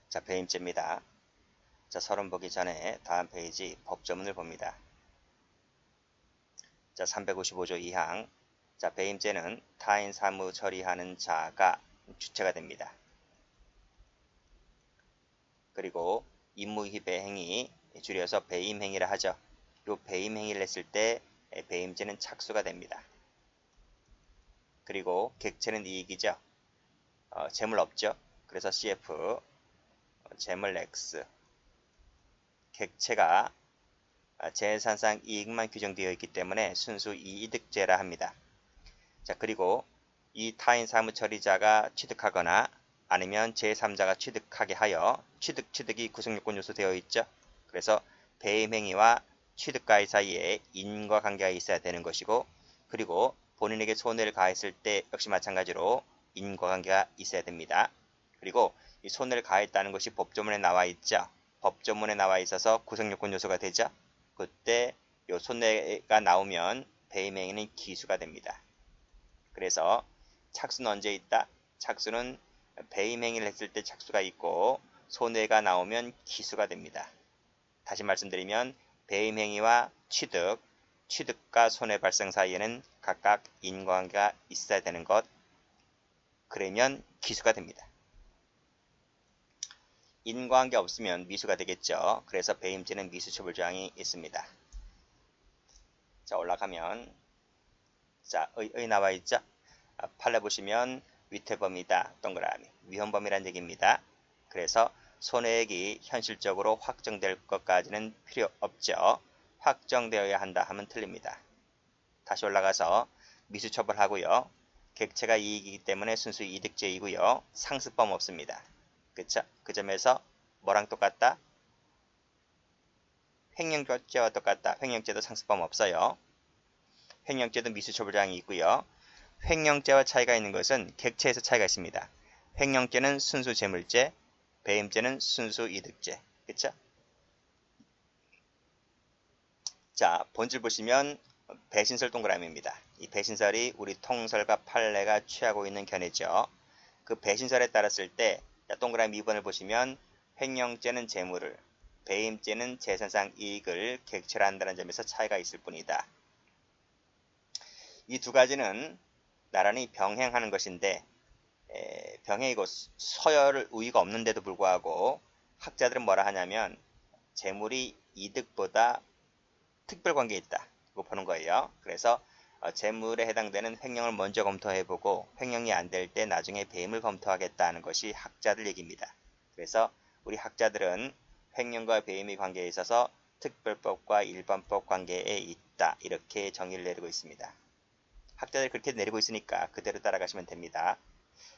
자, 배임죄입니다. 자, 서론 보기 전에 다음 페이지 법조문을 봅니다. 자, 355조 2항. 자, 배임죄는 타인 사무 처리하는 자가 주체가 됩니다. 그리고 임무희배 행위, 줄여서 배임행위라 하죠. 이 배임행위를 했을 때 배임죄는 착수가 됩니다. 그리고 객체는 이익이죠. 재물 없죠. 그래서 CF, 재물 X. 객체가 재산상 이익만 규정되어 있기 때문에 순수 이이득죄라 합니다. 자, 그리고 이 타인 사무처리자가 취득하거나 아니면 제3자가 취득하게 하여 취득이 구성요건 요소 되어 있죠. 그래서 배임행위와 취득가의 사이에 인과관계가 있어야 되는 것이고, 그리고 본인에게 손해를 가했을 때 역시 마찬가지로 인과관계가 있어야 됩니다. 그리고 이 손해를 가했다는 것이 법조문에 나와 있죠. 법조문에 나와 있어서 구성요건 요소가 되죠. 그때 요 손해가 나오면 배임행위는 기수가 됩니다. 그래서 착수는 언제 있다? 착수는 배임행위를 했을 때 착수가 있고 손해가 나오면 기수가 됩니다. 다시 말씀드리면 배임행위와 취득과 손해 발생 사이에는 각각 인과관계가 있어야 되는 것, 그러면 기수가 됩니다. 인과관계 없으면 미수가 되겠죠. 그래서 배임죄는 미수처벌조항이 있습니다. 자, 올라가면 자, 의 나와 있죠. 판례 보시면 위태범이다, 동그라미, 위헌범이란 얘기입니다. 그래서 손해액이 현실적으로 확정될 것까지는 필요 없죠. 확정되어야 한다 하면 틀립니다. 다시 올라가서 미수처벌하고요. 객체가 이익이기 때문에 순수 이득죄이고요. 상습범 없습니다. 그쵸? 그 점에서 뭐랑 똑같다? 횡령죄와 똑같다. 횡령죄도 상습범 없어요. 횡령죄도 미수처벌조항이 있고요. 횡령죄와 차이가 있는 것은 객체에서 차이가 있습니다. 횡령죄는 순수 재물죄, 배임죄는 순수 이득죄. 그쵸? 자, 본질 보시면 배신설 동그라미입니다. 이 배신설이 우리 통설과 판례가 취하고 있는 견해죠. 그 배신설에 따랐을 때 동그라미 2번을 보시면 횡령죄는 재물을, 배임죄는 재산상 이익을 객체로 한다는 점에서 차이가 있을 뿐이다. 이 두 가지는 나란히 병행하는 것인데 병행이고 서열 우위가 없는데도 불구하고 학자들은 뭐라 하냐면 재물이 이득보다 특별관계에 있다. 이거 보는 거예요. 그래서 재물에 해당되는 횡령을 먼저 검토해보고 횡령이 안 될 때 나중에 배임을 검토하겠다는 것이 학자들 얘기입니다. 그래서 우리 학자들은 횡령과 배임의 관계에 있어서 특별법과 일반법 관계에 있다. 이렇게 정의를 내리고 있습니다. 학자들이 그렇게 내리고 있으니까 그대로 따라가시면 됩니다.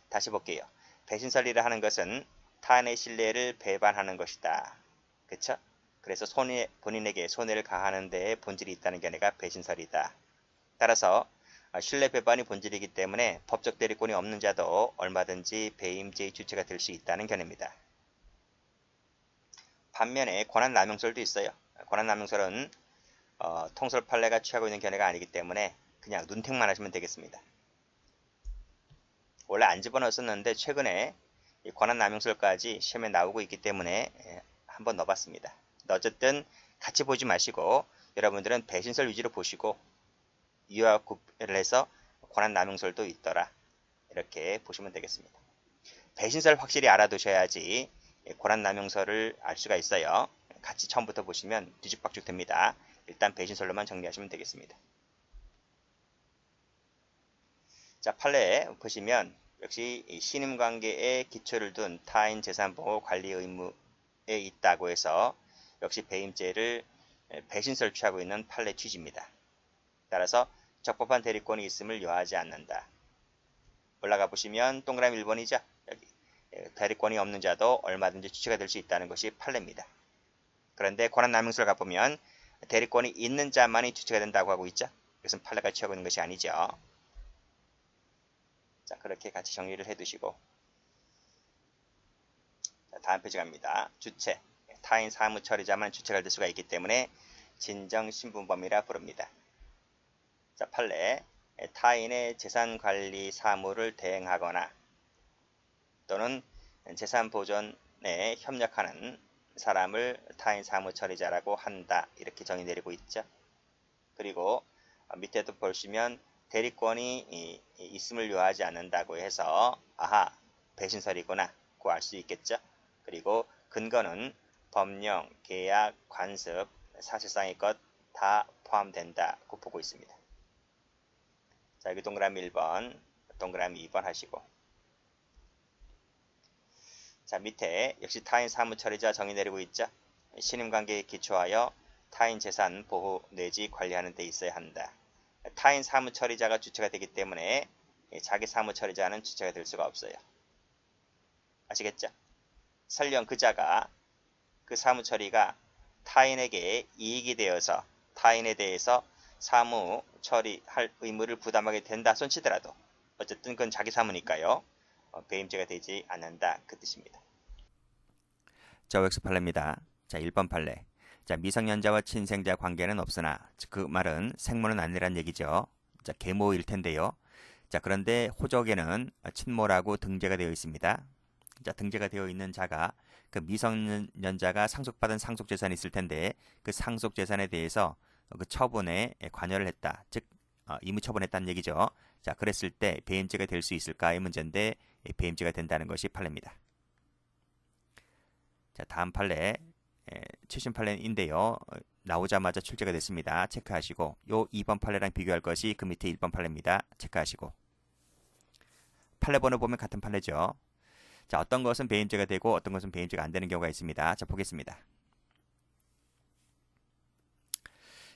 다시 볼게요. 배신설이라 하는 것은 타인의 신뢰를 배반하는 것이다. 그쵸? 그래서 본인에게 손해를 가하는 데에 본질이 있다는 견해가 배신설이다. 따라서 신뢰 배반이 본질이기 때문에 법적 대리권이 없는 자도 얼마든지 배임죄의 주체가 될 수 있다는 견해입니다. 반면에 권한남용설도 있어요. 권한남용설은 통설 판례가 취하고 있는 견해가 아니기 때문에 그냥 눈탱만 하시면 되겠습니다. 원래 안 집어넣었었는데 최근에 권한남용설까지 시험에 나오고 있기 때문에 한번 넣어봤습니다. 어쨌든 같이 보지 마시고 여러분들은 배신설 위주로 보시고 이와 구별을 해서 권한남용설도 있더라. 이렇게 보시면 되겠습니다. 배신설 확실히 알아두셔야지 권한남용설을 알 수가 있어요. 같이 처음부터 보시면 뒤죽박죽 됩니다. 일단 배신설로만 정리하시면 되겠습니다. 자, 판례 보시면 역시 신임관계에 기초를 둔 타인 재산보호 관리 의무에 있다고 해서 역시 배임죄를 배신설 취하고 있는 판례 취지입니다. 따라서 적법한 대리권이 있음을 요하지 않는다. 올라가 보시면 동그라미 1번이죠. 여기 대리권이 없는 자도 얼마든지 주체가 될 수 있다는 것이 판례입니다. 그런데 권한남용설 가보면 대리권이 있는 자만이 주체가 된다고 하고 있죠. 이것은 판례가 취하고 있는 것이 아니죠. 자, 그렇게 같이 정리를 해두시고 자, 다음 페이지 갑니다. 주체, 타인 사무 처리자만 주체가 될 수가 있기 때문에 진정신분범이라 부릅니다. 자, 판례, 타인의 재산관리 사무를 대행하거나 또는 재산보존 협력하는 사람을 타인 사무처리자라고 한다. 이렇게 정의 내리고 있죠. 그리고 밑에도 보시면 대리권이 있음을 요하지 않는다고 해서 아하, 배신설이구나 고 알 수 있겠죠. 그리고 근거는 법령, 계약, 관습, 사실상의 것 다 포함된다고 보고 있습니다. 자, 여기 동그라미 1번, 동그라미 2번 하시고, 자, 밑에 역시 타인 사무처리자 정의 내리고 있죠. 신임관계에 기초하여 타인 재산 보호 내지 관리하는 데 있어야 한다. 타인 사무처리자가 주체가 되기 때문에 자기 사무처리자는 주체가 될 수가 없어요. 아시겠죠? 설령 그 자가 그 사무처리가 타인에게 이익이 되어서 타인에 대해서 사무 처리할 의무를 부담하게 된다 손치더라도 어쨌든 그건 자기 사무니까요. 배임죄가 되지 않는다 그 뜻입니다. 자, OX 판례입니다. 자, 1번 판례. 자, 미성년자와 친생자 관계는 없으나 그 말은 생모는 아니란 얘기죠. 자, 계모일 텐데요. 자, 그런데 호적에는 친모라고 등재가 되어 있습니다. 자, 등재가 되어 있는 자가 그 미성년자가 상속받은 상속재산이 있을 텐데 그 상속재산에 대해서 그 처분에 관여를 했다. 즉 의무처분했다는 얘기죠. 자, 그랬을 때 배임죄가 될 수 있을까의 문제인데 배임죄가 된다는 것이 판례입니다. 자, 다음 판례 최신 판례인데요. 나오자마자 출제가 됐습니다. 체크하시고 요 2번 판례랑 비교할 것이 그 밑에 1번 판례입니다. 체크하시고 판례 번호 보면 같은 판례죠. 자, 어떤 것은 배임죄가 되고 어떤 것은 배임죄가 안 되는 경우가 있습니다. 자, 보겠습니다.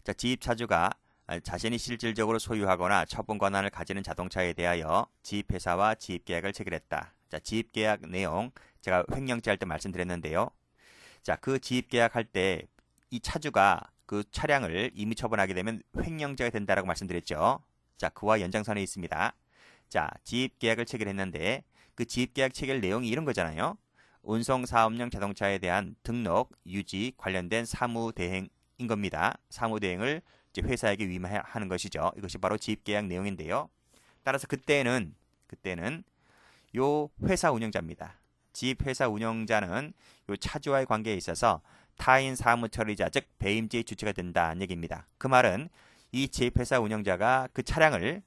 자, 지입차주가 자신이 실질적으로 소유하거나 처분 권한을 가지는 자동차에 대하여 지입회사와 지입계약을 체결했다. 자, 지입계약 내용 제가 횡령죄 할 때 말씀드렸는데요. 자, 그 지입계약할 때 이 차주가 그 차량을 임의 처분하게 되면 횡령죄가 된다라고 말씀드렸죠. 자, 그와 연장선에 있습니다. 자, 지입계약을 체결했는데 그 지입계약 체결 내용이 이런 거잖아요. 운송사업용 자동차에 대한 등록, 유지 관련된 사무대행인 겁니다. 사무대행을 이제 회사에게 위임하는 것이죠. 이것이 바로 지입계약 내용인데요. 따라서 그때는 요 회사 운영자입니다. 지입회사 운영자는 요 차주와의 관계에 있어서 타인 사무처리자 즉 배임죄의 주체가 된다는 얘기입니다. 그 말은 이 지입회사 운영자가 그 차량을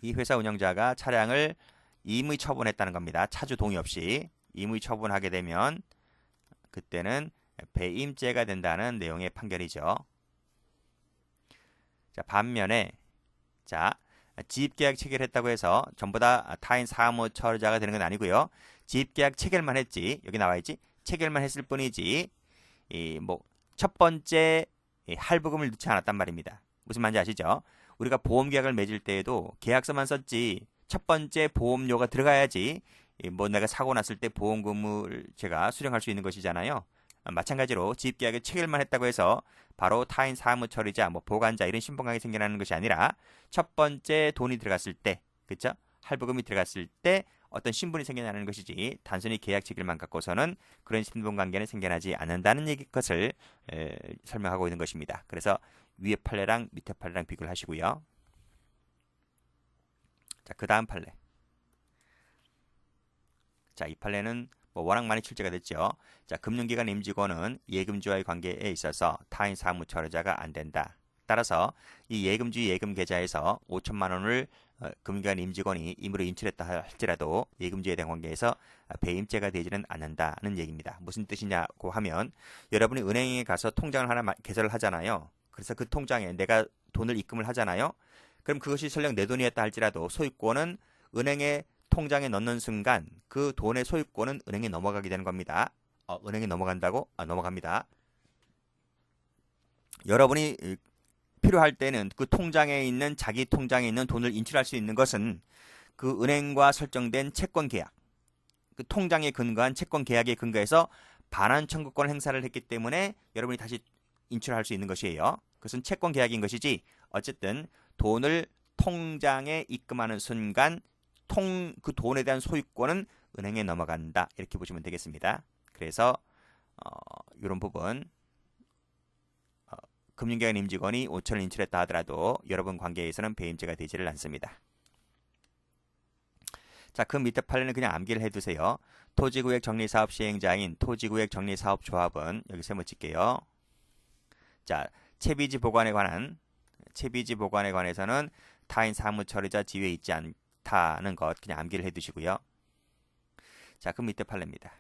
이 회사 운영자가 차량을 임의 처분했다는 겁니다. 차주 동의 없이 임의 처분하게 되면 그때는 배임죄가 된다는 내용의 판결이죠. 자, 반면에 자, 지입계약 체결했다고 해서 전부 다 타인 사무처리자가 되는 건 아니고요. 지입계약 체결만 했지 여기 나와있지 체결만 했을 뿐이지 첫 번째 할부금을 넣지 않았단 말입니다. 무슨 말인지 아시죠? 우리가 보험계약을 맺을 때에도 계약서만 썼지 첫 번째 보험료가 들어가야지 내가 사고 났을 때 보험금을 제가 수령할 수 있는 것이잖아요. 마찬가지로 지입계약을 체결만 했다고 해서 바로 타인 사무처리자, 보관자 이런 신분관계 생겨나는 것이 아니라 첫 번째 돈이 들어갔을 때, 그렇죠? 할부금이 들어갔을 때 어떤 신분이 생겨나는 것이지 단순히 계약 체결만 갖고서는 그런 신분관계는 생겨나지 않는다는 것을 설명하고 있는 것입니다. 그래서 위에 판례랑 밑에 판례랑 비교를 하시고요. 자, 그 다음 판례. 자, 이 판례는 워낙 많이 출제가 됐죠. 자, 금융기관 임직원은 예금주와의 관계에 있어서 타인 사무처리자가 안 된다. 따라서 이 예금주 예금 계좌에서 5천만 원을 금융기관 임직원이 임의로 인출했다 할지라도 예금주에 대한 관계에서 배임죄가 되지는 않는다는 얘기입니다. 무슨 뜻이냐고 하면 여러분이 은행에 가서 통장을 하나 개설을 하잖아요. 그래서 그 통장에 내가 돈을 입금을 하잖아요. 그럼 그것이 설령 내 돈이었다 할지라도 소유권은 은행에 통장에 넣는 순간 그 돈의 소유권은 은행에 넘어가게 되는 겁니다. 은행에 넘어간다고? 넘어갑니다. 여러분이 필요할 때는 그 통장에 있는 자기 통장에 있는 돈을 인출할 수 있는 것은 그 은행과 설정된 채권 계약, 그 통장에 근거한 채권 계약에 근거해서 반환 청구권 행사를 했기 때문에 여러분이 다시 인출할 수 있는 것이에요. 그것은 채권 계약인 것이지 어쨌든 돈을 통장에 입금하는 순간 그 돈에 대한 소유권은 은행에 넘어간다. 이렇게 보시면 되겠습니다. 그래서 이런 부분 금융기관 임직원이 5천을 인출했다 하더라도 여러분 관계에서는 배임죄가 되지를 않습니다. 자, 그 밑에 판례는 그냥 암기를 해두세요. 토지구역 정리사업 시행자인 토지구역 정리사업조합은 여기 세모 칠게요. 자, 채비지 보관에 관해서는 타인 사무처리자 지위에 있지 않다는 것 그냥 암기를 해두시고요. 자, 그 밑에 판례입니다.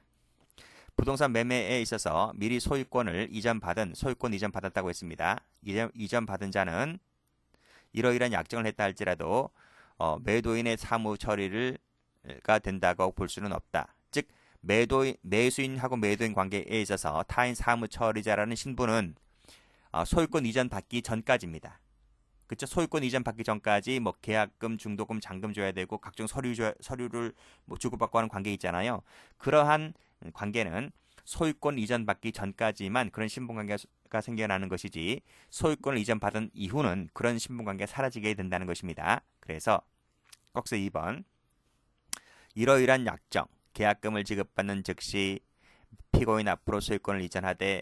부동산 매매에 있어서 미리 소유권 이전 받았다고 했습니다. 이전 받은 자는 이러이러한 약정을 했다 할지라도 매도인의 사무 처리가 된다고 볼 수는 없다. 즉 매수인하고 매도인 관계에 있어서 타인 사무 처리자라는 신분은 소유권 이전 받기 전까지입니다. 그쵸? 소유권 이전 받기 전까지 뭐 계약금, 중도금, 잔금 줘야 되고 각종 서류를 뭐 주고받고 하는 관계 있잖아요. 그러한 관계는 소유권 이전 받기 전까지만 그런 신분관계가 생겨나는 것이지 소유권을 이전 받은 이후는 그런 신분관계가 사라지게 된다는 것입니다. 그래서 꼭서 2번 이러이러한 약정, 계약금을 지급받는 즉시 피고인 앞으로 소유권을 이전하되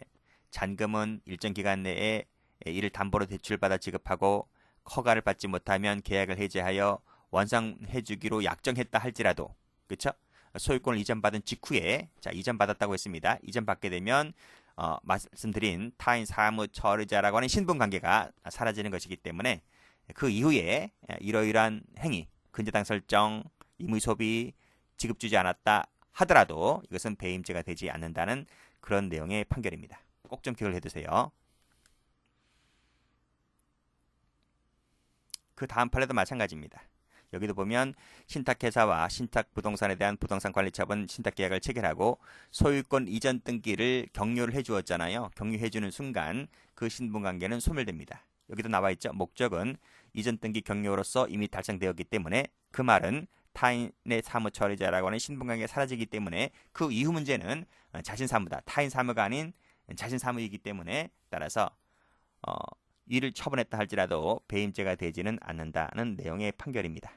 잔금은 일정 기간 내에 이를 담보로 대출받아 지급하고 허가를 받지 못하면 계약을 해지하여 완성해주기로 약정했다 할지라도, 그렇죠? 소유권을 이전받은 직후에 이전받았다고 했습니다. 이전받게 되면 말씀드린 타인 사무 처리자라고 하는 신분관계가 사라지는 것이기 때문에 그 이후에 이러이러한 행위, 근저당 설정, 임의소비, 지급 주지 않았다 하더라도 이것은 배임죄가 되지 않는다는 그런 내용의 판결입니다. 꼭 좀 기억을 해두세요. 그 다음 판례도 마찬가지입니다. 여기도 보면 신탁회사와 신탁부동산에 대한 부동산관리처분 신탁계약을 체결하고 소유권 이전 등기를 격려를 해주었잖아요. 격려해주는 순간 그 신분관계는 소멸됩니다. 여기도 나와있죠. 목적은 이전 등기 격려로서 이미 달성되었기 때문에 그 말은 타인의 사무처리자라고 하는 신분관계가 사라지기 때문에 그 이후 문제는 자신 사무다. 타인 사무가 아닌 자신 사무이기 때문에 따라서 이를 처분했다 할지라도 배임죄가 되지는 않는다는 내용의 판결입니다.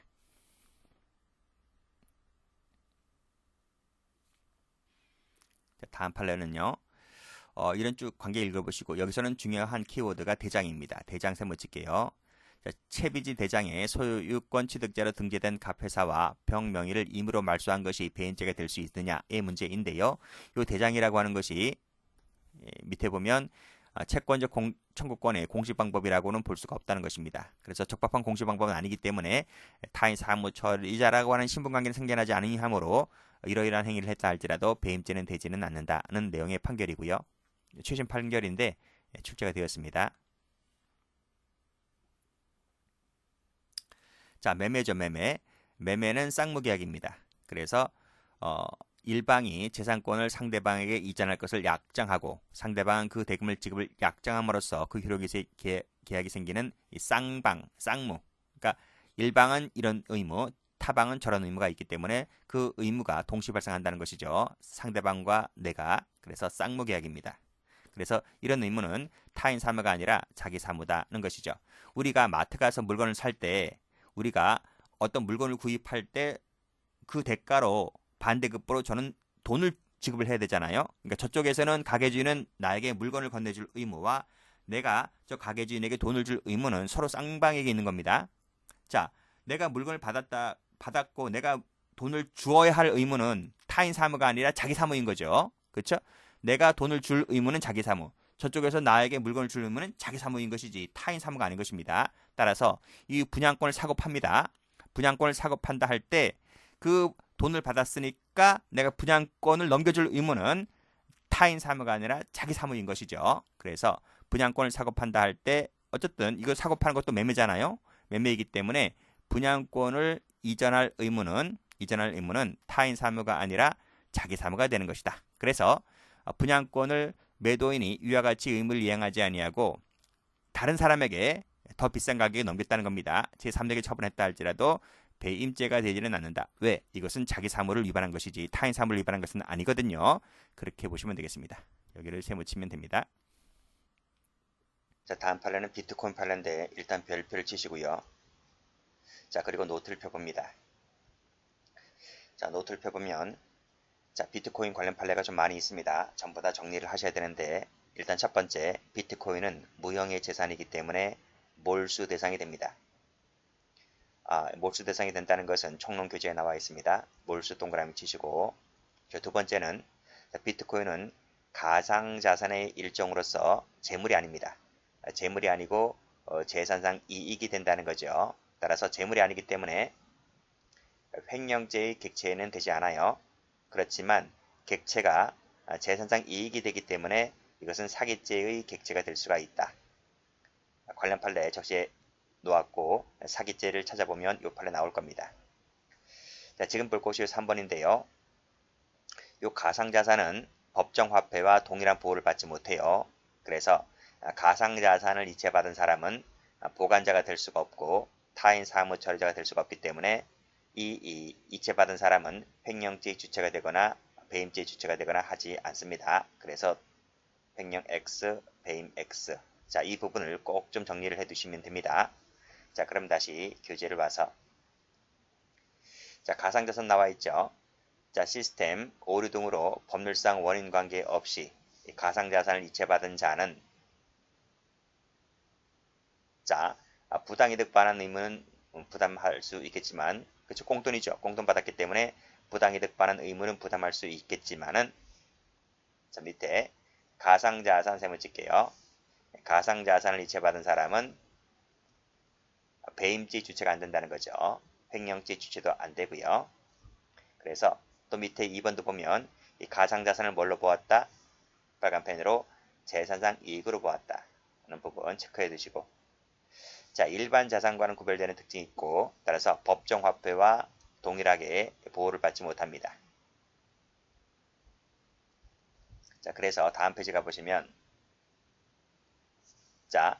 다음 판례는요. 이런 쭉 관계 읽어보시고 여기서는 중요한 키워드가 대장입니다. 대장 세모 칠게요. 채비지 대장에 소유권 취득자로 등재된 갑회사와 병명의를 임의로 말소한 것이 배임죄가 될 수 있느냐의 문제인데요. 이 대장이라고 하는 것이 밑에 보면 채권적 청구권의 공시 방법이라고는 볼 수가 없다는 것입니다. 그래서 적법한 공시 방법은 아니기 때문에 타인 사무처리자라고 하는 신분관계는 생겨나지 아니하므로 이러이러한 행위를 했다 할지라도 배임죄는 되지는 않는다는 내용의 판결이고요. 최신 판결인데 출제가 되었습니다. 자, 매매죠, 매매. 매매는 쌍무계약입니다. 그래서 일방이 재산권을 상대방에게 이전할 것을 약정하고 상대방은 그 대금을 지급을 약정함으로써 그 효력이 계약이 생기는 이 쌍무. 그러니까 일방은 이런 의무, 타방은 저런 의무가 있기 때문에 그 의무가 동시 발생한다는 것이죠. 상대방과 내가. 그래서 쌍무계약입니다. 그래서 이런 의무는 타인 사무가 아니라 자기 사무다는 것이죠. 우리가 마트 가서 물건을 살 때 우리가 어떤 물건을 구입할 때 그 대가로 반대급부로 저는 돈을 지급을 해야 되잖아요. 그러니까 저쪽에서는 가게 주인은 나에게 물건을 건네줄 의무와 내가 저 가게 주인에게 돈을 줄 의무는 서로 쌍방에게 있는 겁니다. 자, 내가 물건을 받았고 내가 돈을 주어야 할 의무는 타인 사무가 아니라 자기 사무인 거죠. 그렇죠? 내가 돈을 줄 의무는 자기 사무. 저쪽에서 나에게 물건을 줄 의무는 자기 사무인 것이지 타인 사무가 아닌 것입니다. 따라서 이 분양권을 사고 팝니다. 분양권을 사고 판다 할 때 그 돈을 받았으니까 내가 분양권을 넘겨줄 의무는 타인 사무가 아니라 자기 사무인 것이죠. 그래서 분양권을 사고 판다 할 때 어쨌든 이거 사고 파는 것도 매매잖아요. 매매이기 때문에 분양권을 이전할 의무는 타인 사무가 아니라 자기 사무가 되는 것이다. 그래서 분양권을 매도인이 위와 같이 의무를 이행하지 아니하고 다른 사람에게 더 비싼 가격에 넘겼다는 겁니다. 제3자에게 처분했다 할지라도 배임죄가 되지는 않는다. 왜? 이것은 자기 사무를 위반한 것이지 타인 사무를 위반한 것은 아니거든요. 그렇게 보시면 되겠습니다. 여기를 세모치면 됩니다. 자, 다음 판례는 비트코인 판례인데 일단 별표를 치시고요. 자, 그리고 노트를 펴봅니다. 자, 노트를 펴보면 자, 비트코인 관련 판례가 좀 많이 있습니다. 전부 다 정리를 하셔야 되는데 일단 첫 번째, 비트코인은 무형의 재산이기 때문에 몰수 대상이 됩니다. 몰수 대상이 된다는 것은 총론교재에 나와 있습니다. 몰수 동그라미 치시고, 두 번째는 비트코인은 가상자산의 일종으로서 재물이 아닙니다. 재물이 아니고 재산상 이익이 된다는 거죠. 따라서 재물이 아니기 때문에 횡령죄의 객체에는 되지 않아요. 그렇지만 객체가 재산상 이익이 되기 때문에 이것은 사기죄의 객체가 될 수가 있다. 관련 판례 적시에 놓았고 사기죄를 찾아보면 이 판례 나올 겁니다. 자, 지금 볼 곳이 3번인데요. 이 가상자산은 법정화폐와 동일한 보호를 받지 못해요. 그래서 가상자산을 이체받은 사람은 보관자가 될 수가 없고 타인 사무처리자가 될 수가 없기 때문에 이 이체받은 사람은 횡령죄의 주체가 되거나 배임죄의 주체가 되거나 하지 않습니다. 그래서 횡령 X, 배임 X. 자, 이 부분을 꼭 좀 정리를 해 두시면 됩니다. 자, 그럼 다시 교재를 봐서. 자, 가상자산 나와 있죠. 자, 시스템 오류 등으로 법률상 원인 관계 없이 가상자산을 이체받은 자는 자, 부당이득 반환 의무는 부담할 수 있겠지만, 그쵸, 공돈이죠. 공돈 받았기 때문에 부당이득 반환 의무는 부담할 수 있겠지만은, 자, 밑에 가상자산 세무 찍게요. 가상자산을 이체받은 사람은 배임죄 주체가 안 된다는 거죠. 횡령죄 주체도 안 되고요. 그래서 또 밑에 2번도 보면 이 가상자산을 뭘로 보았다? 빨간 펜으로 재산상 이익으로 보았다 하는 부분 체크해 두시고, 자, 일반 자산과는 구별되는 특징이 있고 따라서 법정화폐와 동일하게 보호를 받지 못합니다. 자, 그래서 다음 페이지 가보시면 자,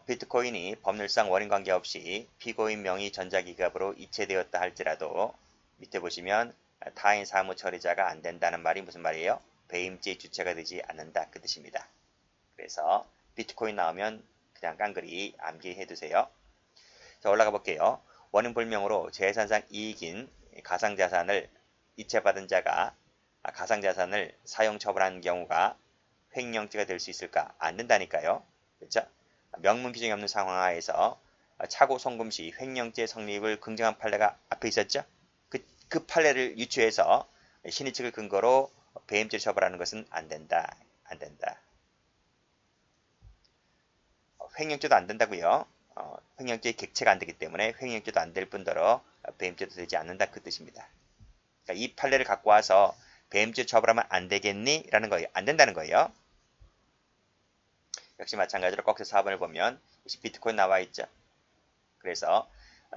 비트코인이 법률상 원인 관계없이 피고인 명의 전자기갑으로 이체되었다 할지라도 밑에 보시면 타인 사무 처리자가 안 된다는 말이 무슨 말이에요? 배임죄 주체가 되지 않는다 그 뜻입니다. 그래서 비트코인 나오면 그냥 깡그리 암기해 두세요. 자, 올라가 볼게요. 원인 불명으로 재산상 이익인 가상자산을 이체받은 자가 가상자산을 사용 처분하는 경우가 횡령죄가 될 수 있을까? 안 된다니까요. 그렇죠? 명문 규정이 없는 상황 하에서 차고 송금 시 횡령죄 성립을 긍정한 판례가 앞에 있었죠. 그 판례를 유추해서 신의 측을 근거로 배임죄를 처벌하는 것은 안 된다. 안 된다. 횡령죄도 안 된다고요. 횡령죄의 객체가 안 되기 때문에 횡령죄도 안 될 뿐더러 배임죄도 되지 않는다 그 뜻입니다. 그러니까 이 판례를 갖고 와서 배임죄 처벌하면 안 되겠니? 라는 거예요. 안 된다는 거예요. 역시 마찬가지로 꺽쇠 4번을 보면 비트코인 나와 있죠. 그래서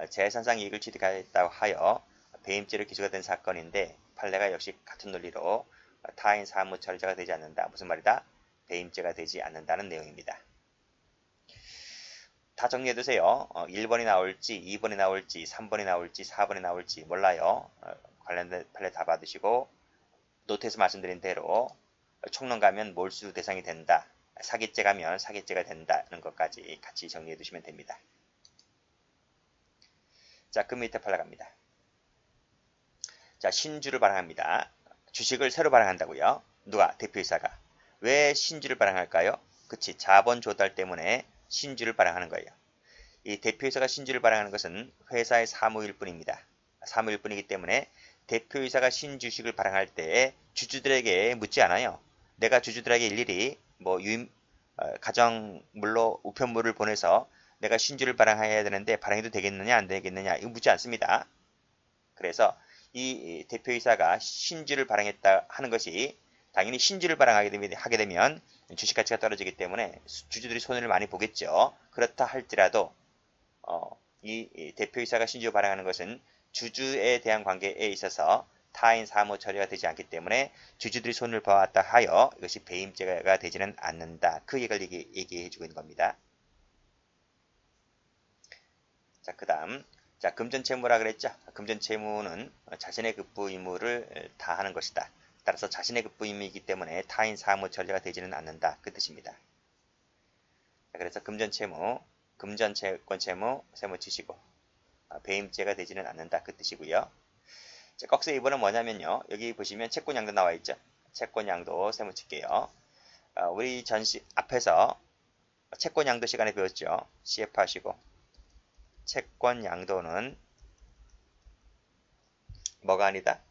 재산상 이익을 취득하였다고 하여 배임죄로 기소가 된 사건인데 판례가 역시 같은 논리로 타인 사무 처리자가 되지 않는다. 무슨 말이다? 배임죄가 되지 않는다는 내용입니다. 다 정리해두세요. 1번이 나올지 2번이 나올지 3번이 나올지 4번이 나올지 몰라요. 관련된 판례 다 받으시고 노트에서 말씀드린 대로 총론 가면 몰수 대상이 된다. 사기죄 가면 사기죄가 된다는 것까지 같이 정리해 두시면 됩니다. 자, 그 밑에 판례 갑니다. 자, 신주를 발행합니다. 주식을 새로 발행한다고요. 누가? 대표이사가. 왜 신주를 발행할까요? 그치, 자본 조달 때문에 신주를 발행하는 거예요. 이 대표이사가 신주를 발행하는 것은 회사의 사무일 뿐입니다. 사무일 뿐이기 때문에 대표이사가 신주식을 발행할 때 주주들에게 묻지 않아요. 내가 주주들에게 일일이 가정물로 우편물을 보내서 내가 신주를 발행해야 되는데 발행해도 되겠느냐 안 되겠느냐 이거 묻지 않습니다. 그래서 이 대표이사가 신주를 발행했다 하는 것이 당연히 신주를 발행하게 되면 주식 가치가 떨어지기 때문에 주주들이 손해를 많이 보겠죠. 그렇다 할지라도 이 대표이사가 신주 발행하는 것은 주주에 대한 관계에 있어서 타인 사무 처리가 되지 않기 때문에 주주들이 손을 봐왔다 하여 이것이 배임죄가 되지는 않는다. 그 얘기를 얘기해 주고 있는 겁니다. 자, 그 다음 자, 금전채무라 그랬죠. 금전채무는 자신의 급부 의무를 다하는 것이다. 따라서 자신의 급부 의무이기 때문에 타인 사무 처리가 되지는 않는다. 그 뜻입니다. 자, 그래서 금전채무, 금전채권채무 세무 치시고 배임죄가 되지는 않는다. 그 뜻이고요. 자, 꺽쇠 2번은 뭐냐면요. 여기 보시면 채권양도 나와 있죠. 채권양도 세무 칠게요. 우리 앞에서 채권양도 시간에 배웠죠. CF 하시고 채권 양도는 뭐가 아니다?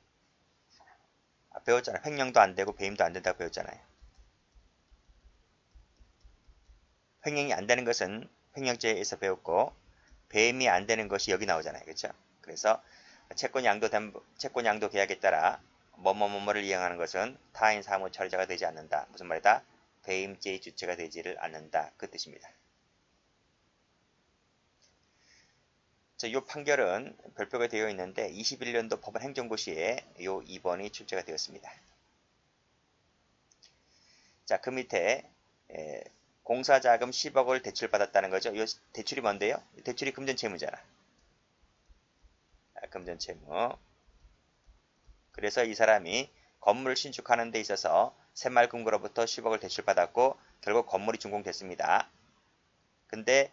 배웠잖아요. 횡령도 안 되고 배임도 안 된다고 배웠잖아요. 횡령이 안 되는 것은 횡령죄에서 배웠고 배임이 안 되는 것이 여기 나오잖아요. 그렇죠? 그래서 채권 양도 계약에 따라 뭐뭐뭐뭐를 이행하는 것은 타인 사무 처리자가 되지 않는다. 무슨 말이다? 배임죄의 주체가 되지를 않는다. 그 뜻입니다. 자, 이 판결은 별표가 되어 있는데 21년도 법원 행정고시에 이 2번이 출제가 되었습니다. 자, 그 밑에 공사자금 10억을 대출받았다는 거죠. 이 대출이 뭔데요? 대출이 금전채무잖아. 금전채무. 그래서 이 사람이 건물을 신축하는 데 있어서 새마을금고로부터 10억을 대출받았고 결국 건물이 준공됐습니다. 근데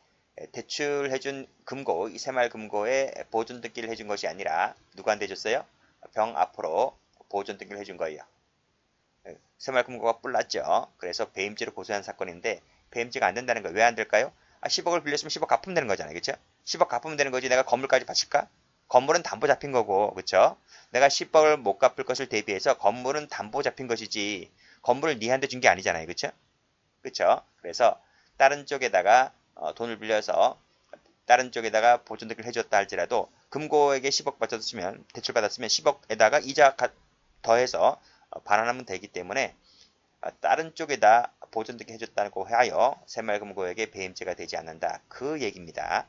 대출해준 금고, 이 새마을금고에 보존 등기를 해준 것이 아니라 누구한테 해줬어요? 병 앞으로 보존 등기를 해준 거예요. 새마을금고가 뿔났죠. 그래서 배임죄로 고소한 사건인데 배임죄가 안 된다는 거예요. 왜 안 될까요? 10억을 빌렸으면 10억 갚으면 되는 거잖아요. 그렇죠? 10억 갚으면 되는 거지 내가 건물까지 바칠까? 건물은 담보 잡힌 거고, 그렇죠? 내가 10억을 못 갚을 것을 대비해서 건물은 담보 잡힌 것이지 건물을 니한테 준 게 아니잖아요. 그렇죠? 그렇죠? 그래서 다른 쪽에다가 돈을 빌려서 다른 쪽에다가 보존 등기를 해줬다 할지라도 금고에게 10억 받았으면 대출 받았으면 10억에다가 이자 더해서 반환하면 되기 때문에 다른 쪽에다 보존 등기 해줬다고 하여 새마을금고에게 배임죄가 되지 않는다. 그 얘기입니다.